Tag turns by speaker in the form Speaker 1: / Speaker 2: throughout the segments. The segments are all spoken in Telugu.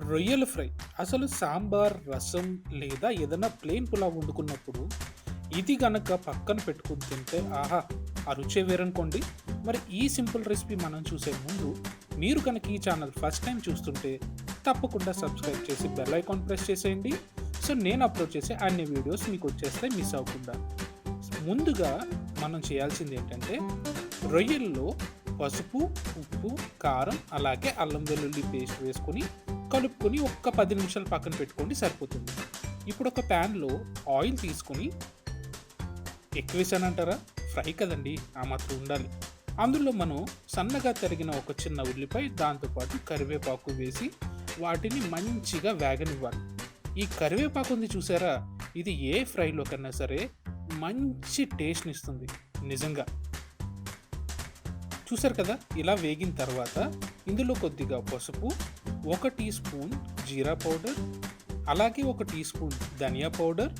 Speaker 1: రొయ్యల ఫ్రై అసలు సాంబార్, రసం లేదా ఏదైనా ప్లెయిన్ పులావ్ వండుకున్నప్పుడు ఇది గనక పక్కన పెట్టుకొని తింటే ఆహా! ఆ రుచే వేరనుకోండి. మరి ఈ సింపుల్ రెసిపీ మనం చూసే ముందు మీరు కనుక ఈ ఛానల్ ఫస్ట్ టైం చూస్తుంటే తప్పకుండా సబ్స్క్రైబ్ చేసి బెల్ ఐకాన్ ప్రెస్ చేసేయండి. సో నేను అప్లోడ్ చేసే అన్ని వీడియోస్ మీకు వచ్చేస్తాయి మిస్ అవ్వకుండా. ముందుగా మనం చేయాల్సింది ఏంటంటే రొయ్యల్లో పసుపు, ఉప్పు, కారం అలాగే అల్లం వెల్లుల్లి పేస్ట్ వేసుకొని కలుపుకొని ఒక్క 10 నిమిషాలు పక్కన పెట్టుకోండి సరిపోతుంది. ఇప్పుడు ఒక ప్యాన్‌లో ఆయిల్ తీసుకొని ఎక్కువేసానంటారా? ఫ్రై కదండీ! ఆ మాత్రం ఉండాలి. అందులో మనం సన్నగా తరిగిన ఒక చిన్న ఉల్లిపాయ, దాంతో పాటు కరివేపాకు వేసి వాటిని మంచిగా వేగనివ్వాలి. ఈ కరివేపాకు ఉంది చూసారా? ఇది ఏ ఫ్రైలో కన్నా సరే మంచి టేస్ట్‌నిస్తుంది నిజంగా. చూసారు కదా? ఇలా వేగిన తర్వాత ఇందులో కొద్దిగా పసుపు, 1 టీ స్పూన్ జీరా పౌడర్, అలాగే 1 టీ స్పూన్ ధనియా పౌడర్,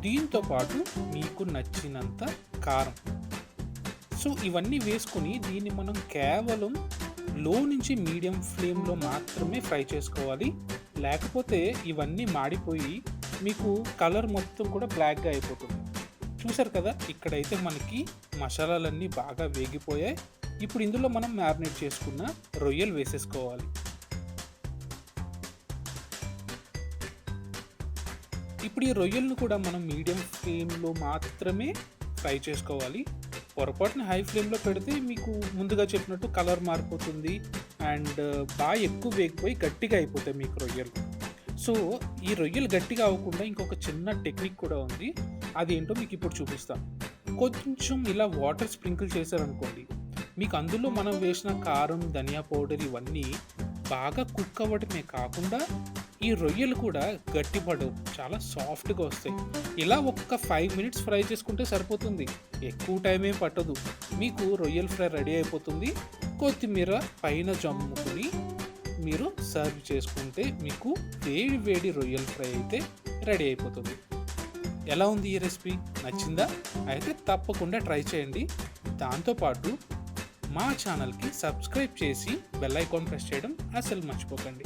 Speaker 1: దీంతో పాటు మీకు నచ్చినంత కారం. సో ఇవన్నీ వేసుకొని దీన్ని మనం కేవలం లో నుంచి మీడియం ఫ్లేమ్‌లో మాత్రమే ఫ్రై చేసుకోవాలి. లేకపోతే ఇవన్నీ మాడిపోయి మీకు కలర్ మొత్తం కూడా బ్లాక్‌గా అయిపోతుంది. చూసారు కదా? ఇక్కడైతే మనకి మసాలాలన్నీ బాగా వేగిపోయాయి. ఇప్పుడు ఇందులో మనం మ్యారినేట్ చేసుకున్న రొయ్యలు వేసేసుకోవాలి. ఇప్పుడు ఈ రొయ్యలను కూడా మనం మీడియం ఫ్లేమ్‌లో మాత్రమే ఫ్రై చేసుకోవాలి. పొరపాటున హై ఫ్లేమ్‌లో పెడితే మీకు ముందుగా చెప్పినట్టు కలర్ మారిపోతుంది అండ్ బాగా ఎక్కువ వేగిపోయి గట్టిగా అయిపోతాయి మీకు రొయ్యలు. సో ఈ రొయ్యలు గట్టిగా అవ్వకుండా ఇంకొక చిన్న టెక్నిక్ కూడా ఉంది. అదేంటో మీకు ఇప్పుడు చూపిస్తాను. కొంచెం ఇలా వాటర్ స్ప్రింకిల్ చేశారనుకోండి, మీకు అందులో మనం వేసిన కారం, ధనియా పౌడర్ ఇవన్నీ బాగా కుక్ అవ్వడమే కాకుండా ఈ రొయ్యలు కూడా గట్టిపడవు, చాలా సాఫ్ట్‌గా వస్తాయి. ఇలా ఒక్క 5 మినిట్స్ ఫ్రై చేసుకుంటే సరిపోతుంది. ఎక్కువ టైం ఏం పట్టదు. మీకు రొయ్యల ఫ్రై రెడీ అయిపోతుంది. కొత్తిమీర పైన జమ్ముకొని మీరు సర్వ్ చేసుకుంటే మీకు వేడి వేడి రొయ్యల ఫ్రై అయితే రెడీ అయిపోతుంది. ఎలా ఉంది ఈ రెసిపీ? నచ్చిందా? అయితే తప్పకుండా ట్రై చేయండి. దాంతోపాటు మా ఛానల్‌కి సబ్స్క్రైబ్ చేసి బెల్ ఐకాన్ ప్రెస్ చేయడం అస్సలు మర్చిపోకండి.